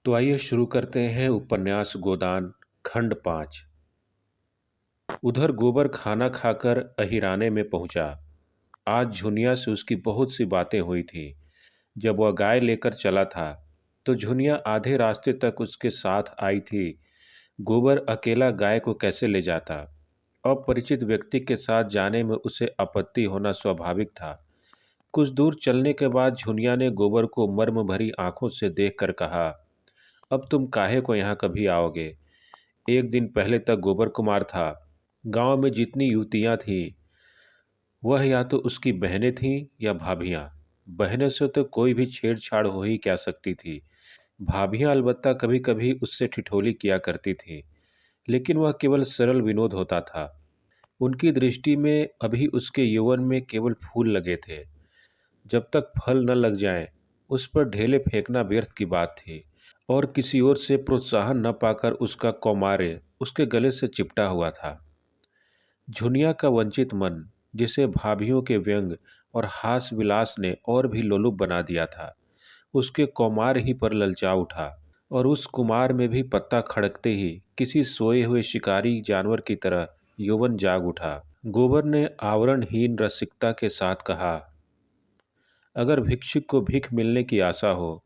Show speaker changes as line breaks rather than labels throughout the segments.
तो आइए शुरू करते हैं उपन्यास गोदान खंड 5। उधर गोबर खाना खाकर अहिराने में पहुंचा। आज झुनिया से उसकी बहुत सी बातें हुई थी। जब वह गाय लेकर चला था तो झुनिया आधे रास्ते तक उसके साथ आई थी। गोबर अकेला गाय को कैसे ले जाता? अपरिचित व्यक्ति के साथ जाने में उसे आपत्ति होना स्वाभाविक था। कुछ दूर चलने के बाद झुनिया ने गोबर को मर्म भरी आंखों से देखकर कहा, अब तुम काहे को यहाँ कभी आओगे? एक दिन पहले तक गोबर कुमार था। गांव में जितनी युवतियां थीं वह या तो उसकी बहनें थीं या भाभियां। बहनों से तो कोई भी छेड़छाड़ हो ही क्या सकती थी। भाभियां अलबत्ता कभी कभी उससे ठिठोली किया करती थीं, लेकिन वह केवल सरल विनोद होता था। उनकी दृष्टि में अभी उसके यौवन में केवल फूल लगे थे। जब तक फल न लग जाएं, उस पर ढेले फेंकना व्यर्थ की बात थी। और किसी ओर से प्रोत्साहन न पाकर उसका कौमार्य उसके गले से चिपटा हुआ था। झुनिया का वंचित मन, जिसे भाभियों के व्यंग और हास विलास ने और भी लोलुप बना दिया था, उसके कौमार ही पर ललचा उठा। और उस कुमार में भी पत्ता खड़कते ही किसी सोए हुए शिकारी जानवर की तरह यौवन जाग उठा। गोबर ने आवरणहीन रसिकता के साथ कहा, अगर भिक्षुक को भीख मिलने की आशा हो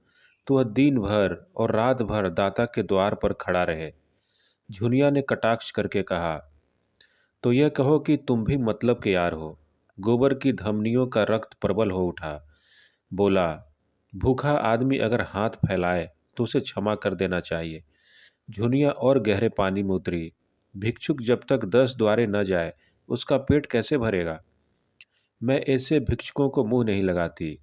तो वह दिन भर और रात भर दाता के द्वार पर खड़ा रहे। झुनिया ने कटाक्ष करके कहा, तो यह कहो कि तुम भी मतलब के यार हो। गोबर की धमनियों का रक्त प्रबल हो उठा। बोला, भूखा आदमी अगर हाथ फैलाए तो उसे क्षमा कर देना चाहिए। झुनिया और गहरे पानी में उतरी। भिक्षुक जब तक 10 द्वारे न जाए उसका पेट कैसे भरेगा? मैं ऐसे भिक्षुकों को मुंह नहीं लगाती।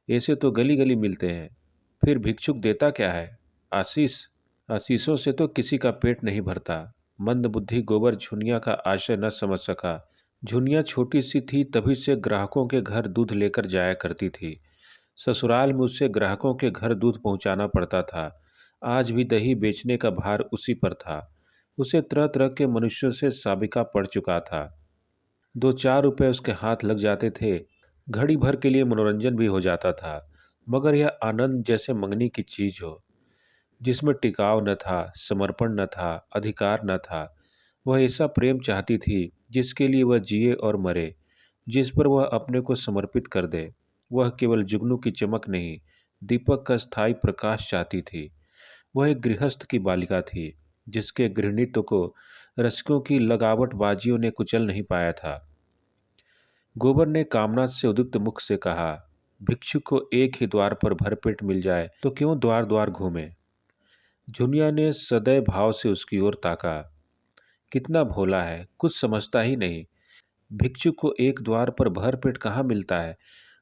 ऐसे तो गली गली मिलते हैं। फिर भिक्षुक देता क्या है? आशीष। आशीषों से तो किसी का पेट नहीं भरता। मंदबुद्धि गोबर झुनिया का आशय न समझ सका। झुनिया छोटी सी थी, तभी से ग्राहकों के घर दूध लेकर जाया करती थी। ससुराल में उसे ग्राहकों के घर दूध पहुंचाना पड़ता था। आज भी दही बेचने का भार उसी पर था। उसे तरह तरह के मनुष्यों से साबिका पड़ चुका था। 2-4 रुपए उसके हाथ लग जाते थे। घड़ी भर के लिए मनोरंजन भी हो जाता था। मगर यह आनंद जैसे मंगनी की चीज हो, जिसमें टिकाव न था, समर्पण न था, अधिकार न था। वह ऐसा प्रेम चाहती थी जिसके लिए वह जिए और मरे, जिस पर वह अपने को समर्पित कर दे। वह केवल जुगनू की चमक नहीं, दीपक का स्थायी प्रकाश चाहती थी। वह एक गृहस्थ की बालिका थी, जिसके गृहिणीत्व को रसिकों की लगावटबाजियों ने कुचल नहीं पाया था। गोबर ने कामना से उद्युक्त मुख से कहा, भिक्षु को एक ही द्वार पर भरपेट मिल जाए तो क्यों द्वार द्वार घूमे? झुनिया ने सदैव भाव से उसकी ओर ताका। कितना भोला है, कुछ समझता ही नहीं। भिक्षु को एक द्वार पर भरपेट कहाँ मिलता है?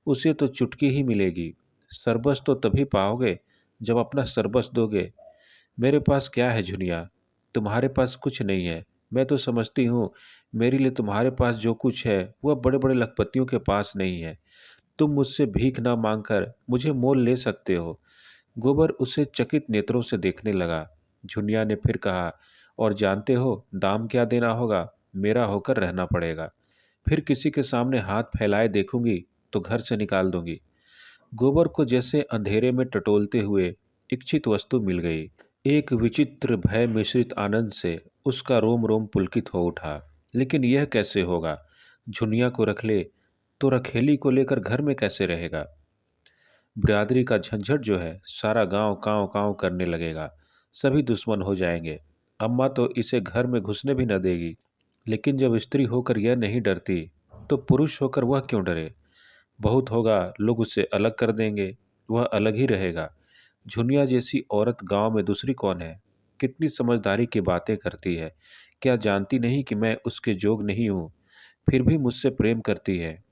उसे तो चुटकी ही मिलेगी। सरबस तो तभी पाओगे जब अपना सरबस दोगे। मेरे पास क्या है झुनिया? तुम्हारे पास कुछ नहीं है। मैं तो समझती हूँ मेरे लिए तुम्हारे पास जो कुछ है वह बड़े बड़े लखपतियों के पास नहीं है। तुम मुझसे भीख ना मांगकर मुझे मोल ले सकते हो। गोबर उसे चकित नेत्रों से देखने लगा। झुनिया ने फिर कहा, और जानते हो दाम क्या देना होगा? मेरा होकर रहना पड़ेगा। फिर किसी के सामने हाथ फैलाए देखूंगी तो घर से निकाल दूंगी। गोबर को जैसे अंधेरे में टटोलते हुए इच्छित वस्तु मिल गई। एक विचित्र भय मिश्रित आनंद से उसका रोम रोम पुलकित हो उठा। लेकिन यह कैसे होगा? झुनिया को रख ले तो रखेली को लेकर घर में कैसे रहेगा? बिरादरी का झंझट जो है सारा गांव कांव कांव करने लगेगा। सभी दुश्मन हो जाएंगे। अम्मा तो इसे घर में घुसने भी न देगी। लेकिन जब स्त्री होकर यह नहीं डरती तो पुरुष होकर वह क्यों डरे? बहुत होगा लोग उसे अलग कर देंगे। वह अलग ही रहेगा। झुनिया जैसी औरत गांव में दूसरी कौन है? कितनी समझदारी की बातें करती है। क्या जानती नहीं कि मैं उसके जोग नहीं हूँ? फिर भी मुझसे प्रेम करती है।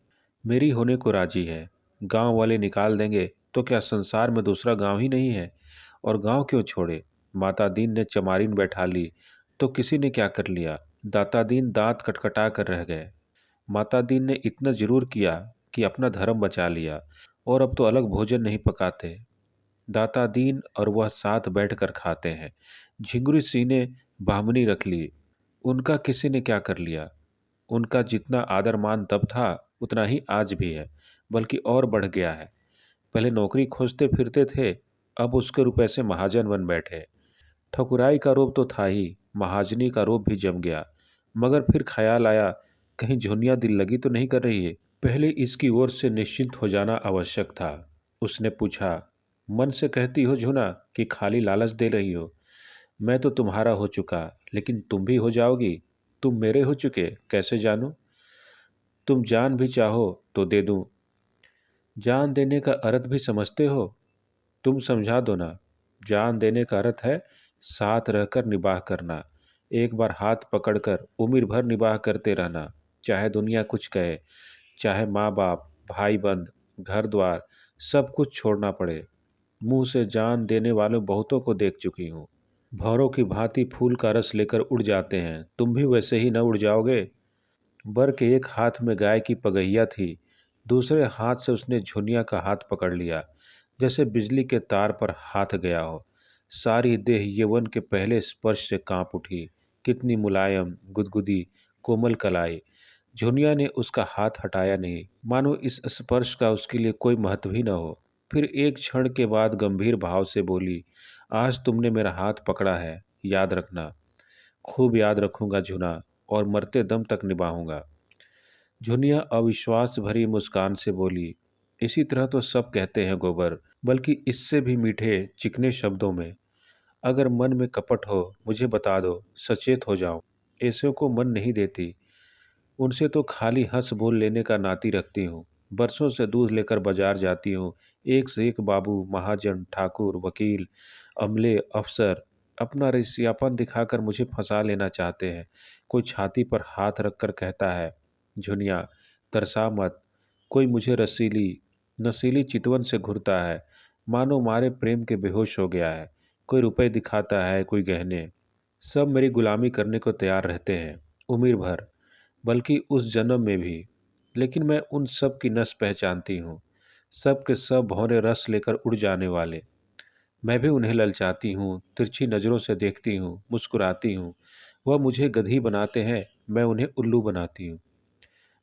मेरी होने को राजी है। गांव वाले निकाल देंगे तो क्या संसार में दूसरा गांव ही नहीं है? और गांव क्यों छोड़े? माता दीन ने चमारिन बैठा ली तो किसी ने क्या कर लिया? दाता दीन दांत कटकटा कर रह गए। माता दीन ने इतना जरूर किया कि अपना धर्म बचा लिया, और अब तो अलग भोजन नहीं पकाते। दाता दीन और वह साथ बैठकर खाते हैं। झिंगुरी सी ने बामनी रख ली, उनका किसी ने क्या कर लिया? उनका जितना आदर मान तब था उतना ही आज भी है, बल्कि और बढ़ गया है। पहले नौकरी खोजते फिरते थे, अब उसके रुपए से महाजन बन बैठे। ठकुराई का रोब तो था ही, महाजनी का रोब भी जम गया। मगर फिर ख्याल आया, कहीं झुनिया दिल लगी तो नहीं कर रही है। पहले इसकी ओर से निश्चिंत हो जाना आवश्यक था। उसने पूछा, मन से कहती हो झुना कि खाली लालच दे रही हो? मैं तो तुम्हारा हो चुका, लेकिन तुम भी हो जाओगी? तुम मेरे हो चुके कैसे जानूं? तुम जान भी चाहो तो दे दूं। जान देने का अर्थ भी समझते हो? तुम समझा दो ना। जान देने का अर्थ है साथ रहकर निबाह करना, एक बार हाथ पकड़कर उम्र भर निबाह करते रहना, चाहे दुनिया कुछ कहे, चाहे माँ बाप, भाई बंद, घर द्वार, सब कुछ छोड़ना पड़े। मुंह से जान देने वालों बहुतों को देख चुकी हूँ। भौरों की भांति फूल का रस लेकर उड़ जाते हैं, तुम भी वैसे ही न उड़ जाओगे? बर के एक हाथ में गाय की पगहिया थी, दूसरे हाथ से उसने झुनिया का हाथ पकड़ लिया, जैसे बिजली के तार पर हाथ गया हो। सारी देह यौवन के पहले स्पर्श से कांप उठी। कितनी मुलायम, गुदगुदी, कोमल कलाई। झुनिया ने उसका हाथ हटाया नहीं, मानो इस स्पर्श का उसके लिए कोई महत्व ही न हो। फिर एक क्षण के बाद गंभीर भाव से बोली, आज तुमने मेरा हाथ पकड़ा है, याद रखना। खूब याद रखूंगा झुना, और मरते दम तक निभाऊंगा। झुनिया अविश्वास भरी मुस्कान से बोली, इसी तरह तो सब कहते हैं गोबर, बल्कि इससे भी मीठे चिकने शब्दों में। अगर मन में कपट हो मुझे बता दो, सचेत हो जाऊं। ऐसे को मन नहीं देती, उनसे तो खाली हंस बोल लेने का नाती रखती हूँ। बरसों से दूध लेकर बाजार जाती हूँ, एक से एक बाबू, महाजन, ठाकुर, वकील, अमले, अफसर अपना रईसियापन दिखाकर मुझे फंसा लेना चाहते हैं। कोई छाती पर हाथ रखकर कहता है, झुनिया तरसा मत। कोई मुझे रसीली नसीली चितवन से घुरता है, मानो मारे प्रेम के बेहोश हो गया है। कोई रुपए दिखाता है, कोई गहने। सब मेरी गुलामी करने को तैयार रहते हैं, उम्र भर, बल्कि उस जन्म में भी। लेकिन मैं उन सब की नस पहचानती हूँ, सब के सब भौरे रस लेकर उड़ जाने वाले। मैं भी उन्हें ललचाती हूँ, तिरछी नज़रों से देखती हूँ, मुस्कुराती हूँ। वह मुझे गधी बनाते हैं, मैं उन्हें उल्लू बनाती हूँ।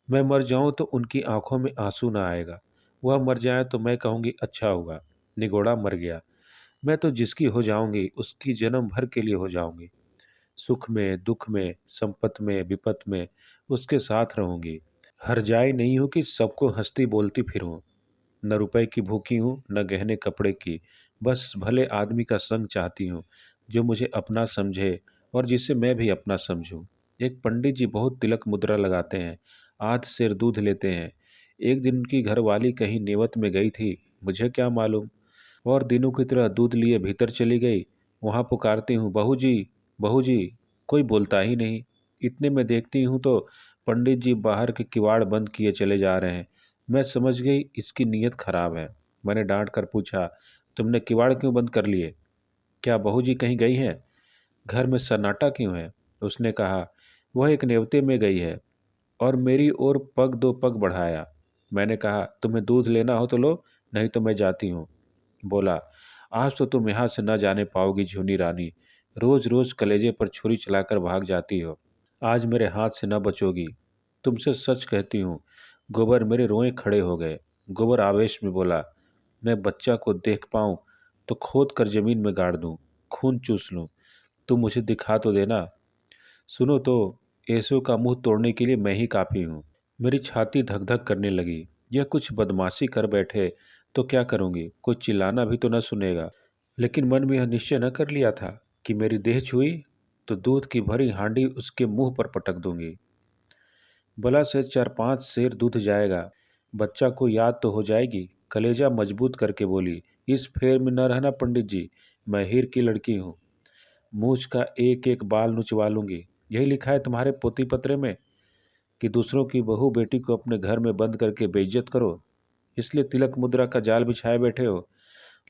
मैं मर जाऊँ तो उनकी आंखों में आंसू ना आएगा, वह मर जाए तो मैं कहूँगी अच्छा हुआ, निगोड़ा मर गया। मैं तो जिसकी हो जाऊंगी उसकी जन्म भर के लिए हो जाऊंगी। सुख में, दुख में, संपत में, विपत में उसके साथ रहूंगी। हरजाई नहीं हूं कि सबको हंसती बोलती फिरूं। न रुपए की भूखी हूँ, न गहने कपड़े की। बस भले आदमी का संग चाहती हूँ, जो मुझे अपना समझे और जिसे मैं भी अपना समझूं। एक पंडित जी बहुत तिलक मुद्रा लगाते हैं, आध सेर दूध लेते हैं। एक दिन उनकी घरवाली कहीं नेवत में गई थी, मुझे क्या मालूम, और दिनों की तरह दूध लिए भीतर चली गई। वहाँ पुकारती हूँ, बहू जी, बहू जी। कोई बोलता ही नहीं। इतने में देखती हूँ तो पंडित जी बाहर के किवाड़ बंद किए चले जा रहे हैं। मैं समझ गई इसकी नीयत खराब है। मैंने डांट कर पूछा, तुमने किवाड़ क्यों बंद कर लिए? क्या बहू जी कहीं गई हैं? घर में सन्नाटा क्यों है? उसने कहा, वह एक नेवते में गई है, और मेरी ओर पग दो पग बढ़ाया। मैंने कहा, तुम्हें दूध लेना हो तो लो, नहीं तो मैं जाती हूँ। बोला, आज तो तुम यहाँ से न जाने पाओगी झुनी रानी। रोज रोज कलेजे पर छुरी चलाकर भाग जाती हो, आज मेरे हाथ से न बचोगी। तुमसे सच कहती हूँ। गोबर, मेरे रोए खड़े हो गए। गोबर आवेश में बोला, मैं बच्चा को देख पाऊँ तो खोद कर जमीन में गाड़ दूँ, खून चूस लूँ। तुम मुझे दिखा तो देना। सुनो तो, ऐसो का मुंह तोड़ने के लिए मैं ही काफ़ी हूँ। मेरी छाती धक धक करने लगी। यह कुछ बदमाशी कर बैठे तो क्या करूँगी, कोई चिल्लाना भी तो न सुनेगा। लेकिन मन में यह निश्चय न कर लिया था कि मेरी देह छुई तो दूध की भरी हांडी उसके मुंह पर पटक दूंगी। भला से 4-5 सेर दूध जाएगा, बच्चा को याद तो हो जाएगी। कलेजा मजबूत करके बोली, इस फेर में न रहना पंडित जी, मैं हीर की लड़की हूँ। मूछ का एक एक बाल नुचवा लूंगी। यही लिखा है तुम्हारे पोती पत्रे में कि दूसरों की बहू बेटी को अपने घर में बंद करके बेइज्जत करो, इसलिए तिलक मुद्रा का जाल बिछाए बैठे हो।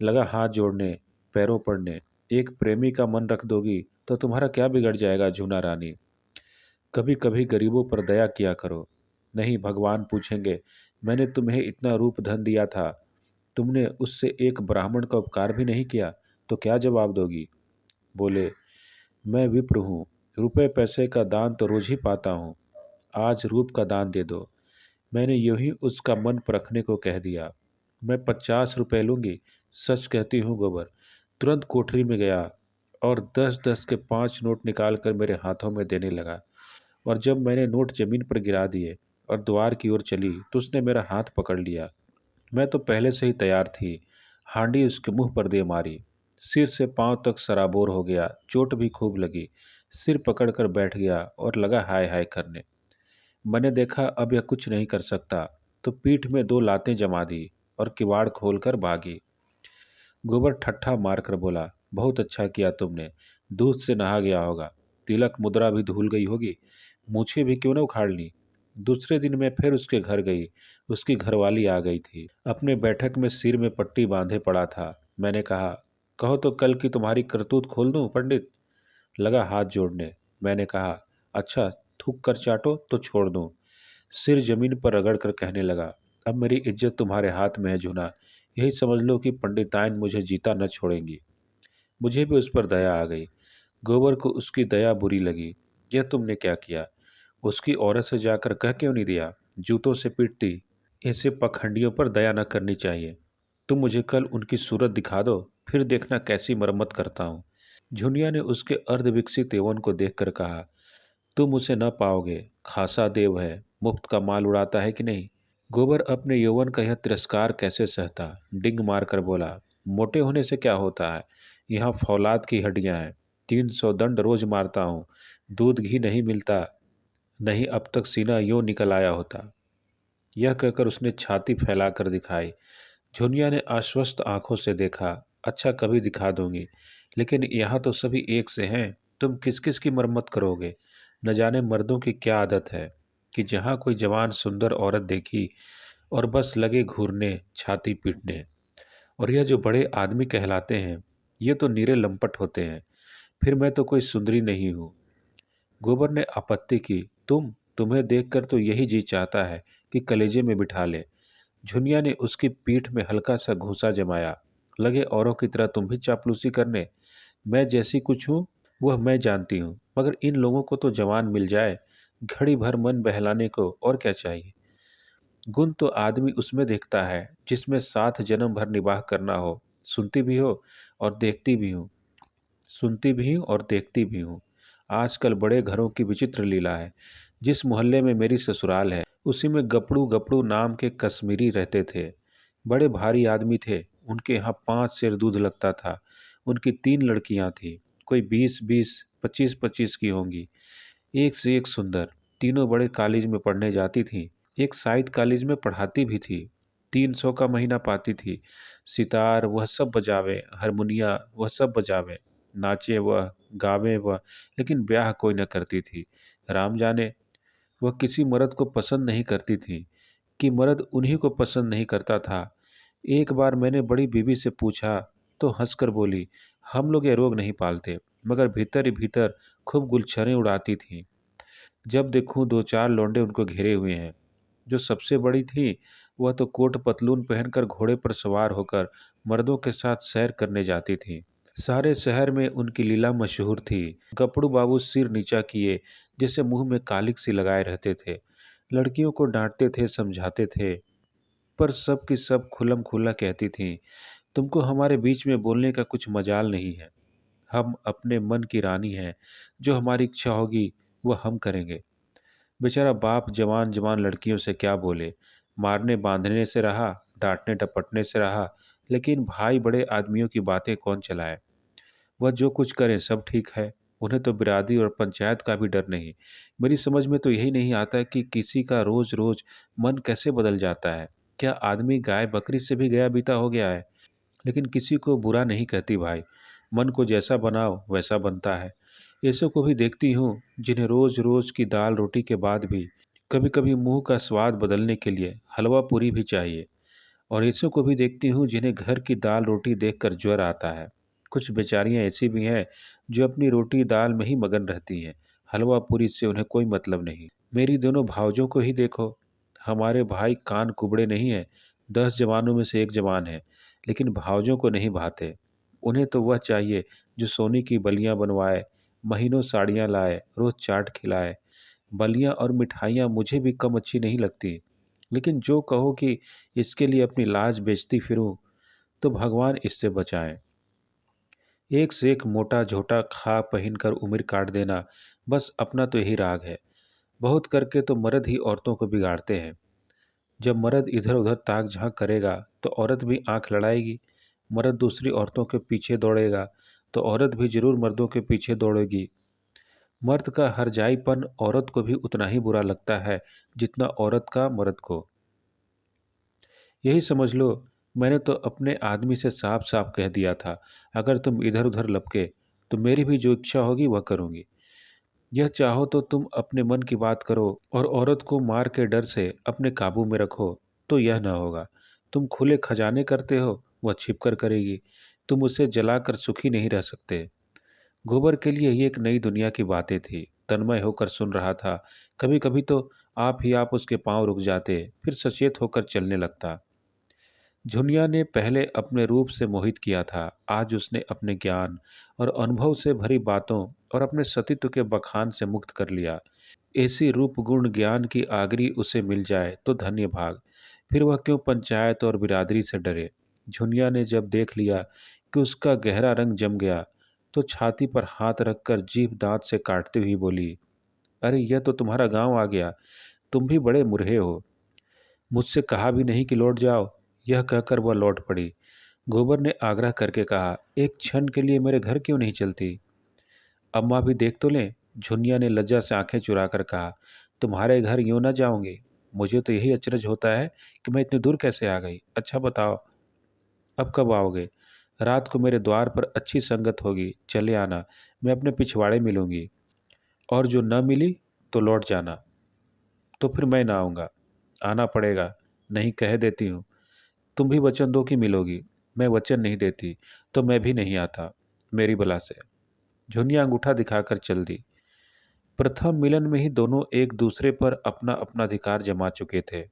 लगा हाथ जोड़ने, पैरों पड़ने। एक प्रेमी का मन रख दोगी तो तुम्हारा क्या बिगड़ जाएगा झूना रानी? कभी कभी गरीबों पर दया किया करो। नहीं, भगवान पूछेंगे, मैंने तुम्हें इतना रूप धन दिया था, तुमने उससे एक ब्राह्मण का उपकार भी नहीं किया, तो क्या जवाब दोगी? बोले, मैं विप्र हूँ, रुपए पैसे का दान तो रोज ही पाता हूँ, आज रूप का दान दे दो। मैंने यूं ही उसका मन परखने को कह दिया। मैं 50 रुपए लूंगी, सच कहती हूँ गोबर, तुरंत कोठरी में गया और 10-10 के 5 नोट निकाल कर मेरे हाथों में देने लगा। और जब मैंने नोट जमीन पर गिरा दिए और द्वार की ओर चली तो उसने मेरा हाथ पकड़ लिया। मैं तो पहले से ही तैयार थी। हांडी उसके मुंह पर दे मारी। सिर से पांव तक सराबोर हो गया, चोट भी खूब लगी। सिर पकड़ कर बैठ गया और लगा हाय हाय करने। मैंने देखा अब यह कुछ नहीं कर सकता, तो पीठ में 2 लातें जमा दी और किवाड़ खोलकर भागी। गोबर ठट्ठा मारकर बोला, बहुत अच्छा किया तुमने। दूध से नहा गया होगा, तिलक मुद्रा भी धुल गई होगी, मूछें भी क्यों न उखाड़ ली। दूसरे दिन मैं फिर उसके घर गई। उसकी घरवाली आ गई थी। अपने बैठक में सिर में पट्टी बांधे पड़ा था। मैंने कहा, कहो तो कल की तुम्हारी करतूत खोल दूं पंडित। लगा हाथ जोड़ने। मैंने कहा, अच्छा, थूक कर चाटो तो छोड़ दूं। सिर जमीन पर रगड़ कर कहने लगा, अब मेरी इज्जत तुम्हारे हाथ में है जूना। यही समझ लो कि पंडिताइन मुझे जीता न छोड़ेंगी। मुझे भी उस पर दया आ गई। गोबर को उसकी दया बुरी लगी। यह तुमने क्या किया? उसकी औरत से जाकर कह क्यों नहीं दिया? जूतों से पीटती। ऐसे पखंडियों पर दया न करनी चाहिए। तुम मुझे कल उनकी सूरत दिखा दो, फिर देखना कैसी मरम्मत करता हूँ। झुनिया ने उसके अर्धविकसित यौवन को देखकर कहा, तुम उसे न पाओगे, खासा देव है, मुफ्त का माल उड़ाता है कि नहीं। गोबर अपने यौवन का यह तिरस्कार कैसे सहता। डिंग मारकर बोला, मोटे होने से क्या होता है, यहाँ फौलाद की हड्डियाँ हैं। 300 दंड रोज मारता हूँ, दूध घी नहीं मिलता, नहीं अब तक सीना यूं निकल आया होता। यह कहकर उसने छाती फैलाकर दिखाई। झुनिया ने आश्वस्त आंखों से देखा। अच्छा, कभी दिखा दूंगी, लेकिन यहाँ तो सभी एक से हैं। तुम किस किस की मरम्मत करोगे? न जाने मर्दों की क्या आदत है कि जहाँ कोई जवान सुंदर औरत देखी और बस लगे घूरने, छाती पीटने। और यह जो बड़े आदमी कहलाते हैं, ये तो नीरे लंपट होते हैं। फिर मैं तो कोई सुंदरी नहीं हूँ। गोबर ने आपत्ति की, तुम्हें देखकर तो यही जी चाहता है कि कलेजे में बिठा ले। झुनिया ने उसकी पीठ में हल्का सा घूंसा जमाया। लगे औरों की तरह तुम भी चापलूसी करने। मैं जैसी कुछ हूँ वह मैं जानती हूँ, मगर इन लोगों को तो जवान मिल जाए घड़ी भर मन बहलाने को, और क्या चाहिए। गुण तो आदमी उसमें देखता है जिसमें साथ जन्म भर निवाह करना हो। सुनती भी हो और देखती भी हूँ, सुनती भी हूँ और देखती भी हूँ। आजकल बड़े घरों की विचित्र लीला है। जिस मोहल्ले में मेरी ससुराल है, उसी में गपड़ू गपड़ू नाम के कश्मीरी रहते थे। बड़े भारी आदमी थे। उनके यहाँ 5 सेर दूध लगता था। उनकी 3 लड़कियाँ थीं। कोई 20-20, 25-25 की होंगी। एक से एक सुंदर। तीनों बड़े कॉलेज में पढ़ने जाती थीं। एक साइड कॉलेज में पढ़ाती भी थी। 300 का महीना पाती थी। सितार वह सब बजावे, हारमोनिया वह सब बजावे, नाचे वह, गावे वह, लेकिन ब्याह कोई न करती थी। राम जाने वह किसी मर्द को पसंद नहीं करती थी कि मर्द उन्हीं को पसंद नहीं करता था। एक बार मैंने बड़ी बीवी से पूछा तो हंसकर बोली, हम लोग ये रोग नहीं पालते, मगर भीतर ही भीतर खूब गुलछरें उड़ाती थीं। जब देखूं 2-4 लौंडे उनको घेरे हुए हैं। जो सबसे बड़ी थी वह तो कोट पतलून पहनकर घोड़े पर सवार होकर मर्दों के साथ सैर करने जाती थी। सारे शहर में उनकी लीला मशहूर थी। गपड़ू बाबू सिर नीचा किए जैसे मुंह में कालिक सी लगाए रहते थे। लड़कियों को डांटते थे, समझाते थे, पर सब की सब खुल्लम खुल्ला कहती थीं, तुमको हमारे बीच में बोलने का कुछ मजाल नहीं है। हम अपने मन की रानी हैं। जो हमारी इच्छा होगी वह हम करेंगे। बेचारा बाप जवान जवान लड़कियों से क्या बोले। मारने बांधने से रहा, डांटने टपटने से रहा, लेकिन भाई बड़े आदमियों की बातें कौन चलाए। वह जो कुछ करें सब ठीक है। उन्हें तो बिरादरी और पंचायत का भी डर नहीं। मेरी समझ में तो यही नहीं आता कि किसी का रोज रोज मन कैसे बदल जाता है। क्या आदमी गाय बकरी से भी गया बीता हो गया है? लेकिन किसी को बुरा नहीं कहती भाई। मन को जैसा बनाओ वैसा बनता है। ऐसों को भी देखती हूँ जिन्हें रोज रोज की दाल रोटी के बाद भी कभी कभी मुंह का स्वाद बदलने के लिए हलवा पूरी भी चाहिए। और ऐसों को भी देखती हूँ जिन्हें घर की दाल रोटी देखकर ज्वर आता है। कुछ बेचारियाँ ऐसी भी हैं जो अपनी रोटी दाल में ही मगन रहती हैं। हलवा पूरी से उन्हें कोई मतलब नहीं। मेरी दोनों भावजों को ही देखो। हमारे भाई कान कुबड़े नहीं हैं। 10 जवानों में से एक जवान है, लेकिन भावजों को नहीं भाते। उन्हें तो वह चाहिए जो सोने की बलियां बनवाए, महीनों साड़ियां लाए, रोज चाट खिलाए। बलियां और मिठाइयाँ मुझे भी कम अच्छी नहीं लगती, लेकिन जो कहो कि इसके लिए अपनी लाज बेचती फिरूं, तो भगवान इससे बचाए। एक से एक मोटा झोटा खा पहन कर उम्र काट देना, बस अपना तो यही राग है। बहुत करके तो मर्द ही औरतों को बिगाड़ते हैं। जब मर्द इधर उधर ताक झांक करेगा तो औरत भी आंख लड़ाएगी। मर्द दूसरी औरतों के पीछे दौड़ेगा तो औरत भी जरूर मर्दों के पीछे दौड़ेगी। मर्द का हरजाईपन औरत को भी उतना ही बुरा लगता है जितना औरत का मर्द को। यही समझ लो, मैंने तो अपने आदमी से साफ साफ कह दिया था, अगर तुम इधर उधर लपके तो मेरी भी जो इच्छा होगी वह करूंगी। यह चाहो तो तुम अपने मन की बात करो और औरत को मार के डर से अपने काबू में रखो, तो यह ना होगा। तुम खुले खजाने करते हो, वह छिपकर करेगी। तुम उसे जलाकर सुखी नहीं रह सकते। गोबर के लिए ये एक नई दुनिया की बातें थी। तन्मय होकर सुन रहा था। कभी कभी तो आप ही आप उसके पांव रुक जाते, फिर सचेत होकर चलने लगता। झुनिया ने पहले अपने रूप से मोहित किया था, आज उसने अपने ज्ञान और अनुभव से भरी बातों और अपने सतीत्व के बखान से मुक्त कर लिया। ऐसी रूप गुण ज्ञान की आगरी उसे मिल जाए तो धन्य भाग। फिर वह क्यों पंचायत और बिरादरी से डरे। झुनिया ने जब देख लिया कि उसका गहरा रंग जम गया, तो छाती पर हाथ रखकर जीभ दांत से काटते हुए बोली, अरे यह तो तुम्हारा गांव आ गया। तुम भी बड़े मुरहे हो। मुझसे कहा भी नहीं कि लौट जाओ। यह कहकर वह लौट पड़ी। गोबर ने आग्रह करके कहा, एक क्षण के लिए मेरे घर क्यों नहीं चलती। अम्मा भी देख तो लें। झुनिया ने लज्जा से आंखें चुरा कर कहा, तुम्हारे घर यूं ना जाऊंगी। मुझे तो यही अचरज होता है कि मैं इतनी दूर कैसे आ गई। अच्छा बताओ, अब कब आओगे। रात को मेरे द्वार पर अच्छी संगत होगी, चले आना। मैं अपने पिछवाड़े मिलूंगी, और जो न मिली तो लौट जाना। तो फिर मैं ना आऊँगा। आना पड़ेगा। नहीं, कह देती हूँ। तुम भी वचन दो कि मिलोगी। मैं वचन नहीं देती तो मैं भी नहीं आता, मेरी बला से। झुनिया अंगूठा दिखाकर चल दी। प्रथम मिलन में ही दोनों एक दूसरे पर अपना अपना अधिकार जमा चुके थे।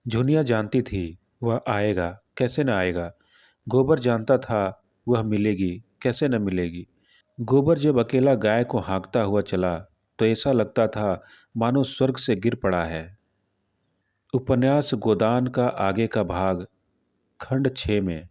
झुनिया जानती थी वह आएगा, कैसे न आएगा। गोबर जानता था वह मिलेगी, कैसे न मिलेगी। गोबर जब अकेला गाय को हाँकता हुआ चला तो ऐसा लगता था मानो स्वर्ग से गिर पड़ा है। उपन्यास गोदान का आगे का भाग, खंड 6 में।